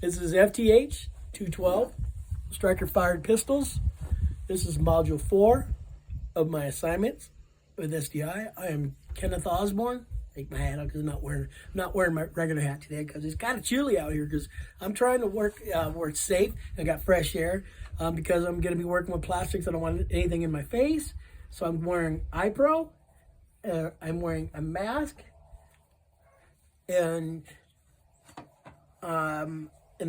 This is FTH 212 striker fired pistols. This is module 4 of my assignments with SDI. I am Kenneth Osborne. Take my hat off because I'm not wearing my regular hat today because it's kind of chilly out here because I'm trying to work safe. I got fresh air because I'm going to be working with plastics. I don't want anything in my face. So I'm wearing eye pro. I'm wearing a mask. And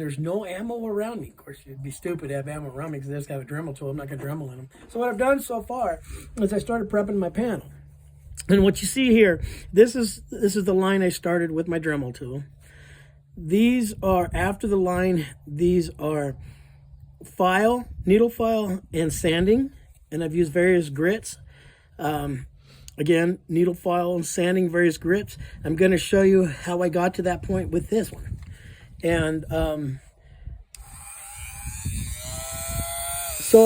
there's no ammo around me. Of course, it'd be stupid to have ammo around me because I just got a Dremel tool. I'm not going to Dremel in them. So what I've done so far is I started prepping my panel. And what you see here, this is the line I started with my Dremel tool. These are, after the line, these are file, needle file, and sanding. And I've used various grits. Again, needle file and sanding, various grits. I'm going to show you how I got to that point with this one. And so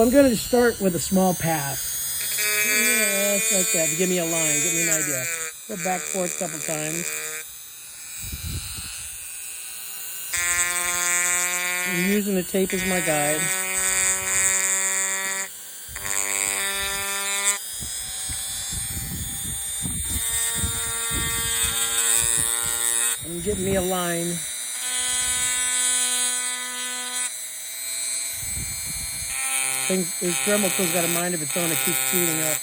I'm going to start with a small pass. Yeah, just like that. Give me a line, give me an idea. Go back and forth a couple times. I'm using the tape as my guide. I'm getting me a line. This Dremel tool's got a mind of its own. It keeps speeding up.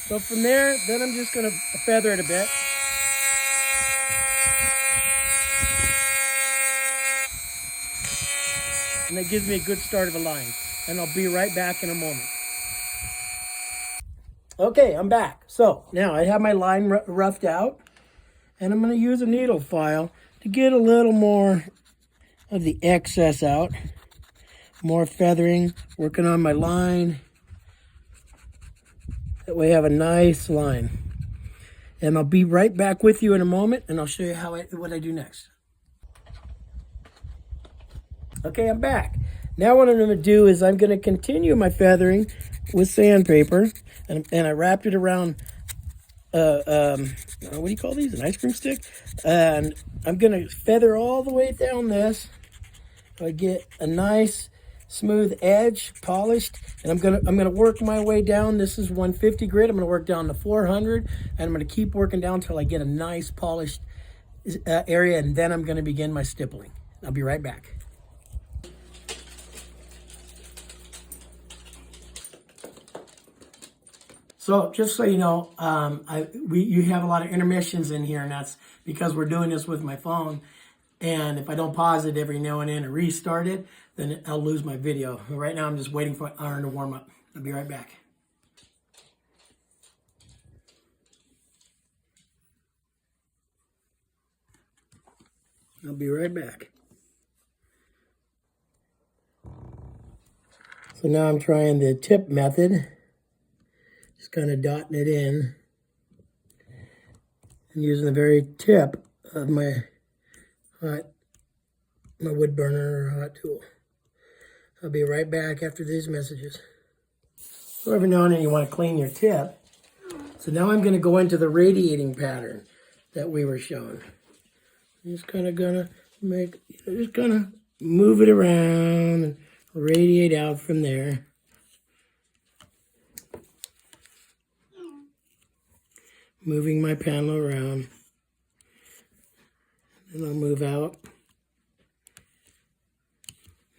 So from there, then I'm just going to feather it a bit. And that gives me a good start of a line. And I'll be right back in a moment. Okay, I'm back. So now I have my line roughed out. And I'm going to use a needle file to get a little more of the excess out. More feathering, working on my line. That way I have a nice line. And I'll be right back with you in a moment, and I'll show you what I do next. Okay, I'm back. Now what I'm going to do is I'm going to continue my feathering with sandpaper, and I wrapped it around, what do you call these? An ice cream stick? And I'm going to feather all the way down this so I get a nice smooth edge, polished, and I'm gonna work my way down. This is 150 grit. I'm gonna work down to 400, and I'm gonna keep working down until I get a nice polished area, and then I'm gonna begin my stippling. I'll be right back. So just so you know, you have a lot of intermissions in here, and that's because we're doing this with my phone. And if I don't pause it every now and then and restart it, then I'll lose my video. Right now I'm just waiting for iron to warm up. I'll be right back. I'll be right back. So now I'm trying the tip method. Just kind of dotting it in. And using the very tip of my wood burner or hot tool. I'll be right back after these messages. So every now and then you want to clean your tip. So now I'm going to go into the radiating pattern that we were showing. Just kind of gonna move it around and radiate out from there. Moving my panel around. And I'll move out.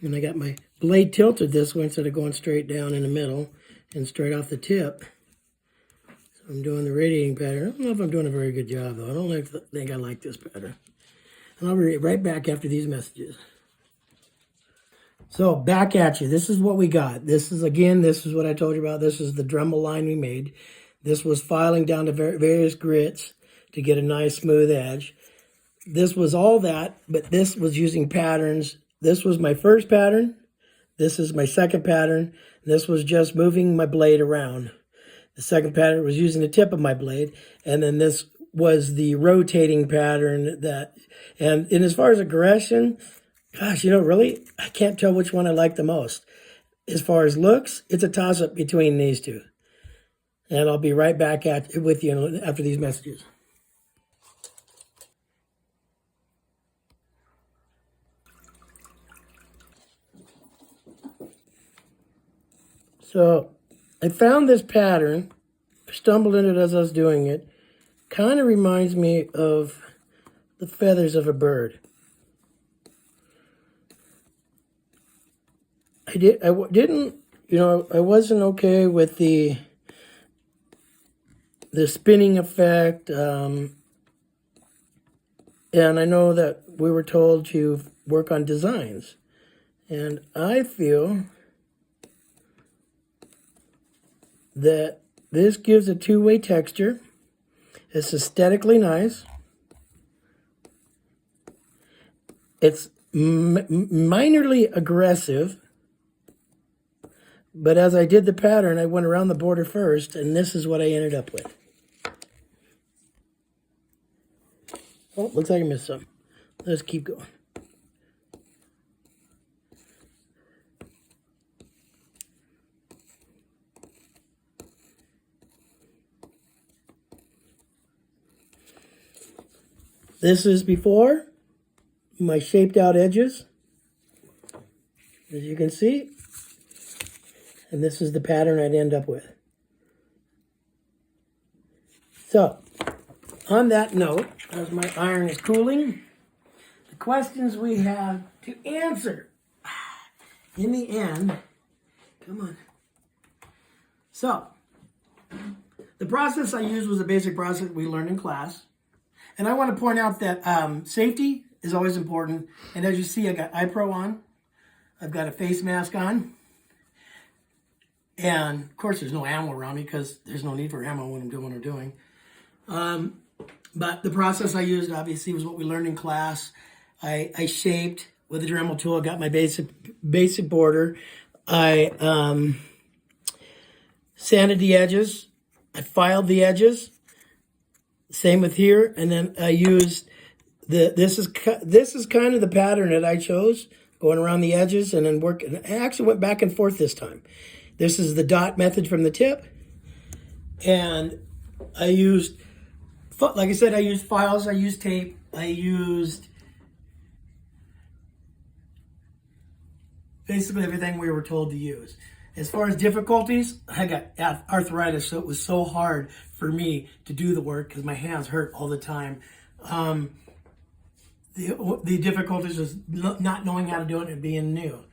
And I got my blade tilted this way instead of going straight down in the middle and straight off the tip. So I'm doing the radiating pattern. I don't know if I'm doing a very good job though. I don't think I like this pattern. And I'll be right back after these messages. So back at you. This is what we got. This is what I told you about. This is the Dremel line we made. This was filing down to various grits to get a nice smooth edge. This was all that, but this was using patterns. This was my first pattern. This is my second pattern. This was just moving my blade around. The second pattern was using the tip of my blade. And then this was the rotating pattern and as far as aggression, gosh, really, I can't tell which one I like the most. As far as looks, it's a toss-up between these two. And I'll be right back with you after these messages. So I found this pattern, stumbled into it as I was doing it. Kind of reminds me of the feathers of a bird. I didn't, you know, I wasn't okay with the spinning effect. And I know that we were told to work on designs. And I feel that this gives a two-way texture. It's aesthetically nice. It's minorly aggressive. But as I did the pattern, I went around the border first, and this is what I ended up with. Oh, looks like I missed some. Let's keep going. This is before my shaped out edges, as you can see. And this is the pattern I'd end up with. So, on that note, as my iron is cooling, the questions we have to answer in the end, come on. So, the process I used was a basic process we learned in class. And I want to point out that safety is always important. And as you see, I got iPro on. I've got a face mask on. And, of course, there's no ammo around me because there's no need for ammo when I'm doing what I'm doing. But the process I used, obviously, was what we learned in class. I shaped with a Dremel tool. I got my basic border. I sanded the edges. I filed the edges. Same with here. And then I used this is kind of the pattern that I chose, going around the edges and then working. I actually went back and forth this time. This is the dot method from the tip. And I used, like I said, I used files, I used tape, I used basically everything we were told to use. As far as difficulties, I got arthritis, so it was so hard for me to do the work because my hands hurt all the time. The difficulties was not knowing how to do it and being new.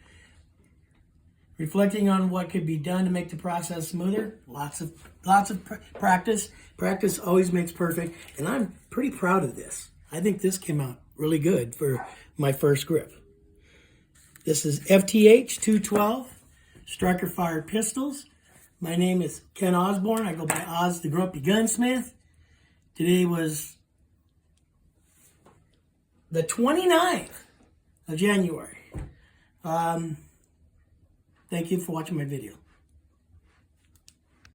Reflecting on what could be done to make the process smoother, lots of practice. Practice always makes perfect, and I'm pretty proud of this. I think this came out really good for my first grip. This is FTH 212 striker fired pistols. My name is Ken Osborne. I go by Oz the Grumpy Gunsmith. Today was the 29th of January. Thank you for watching my video.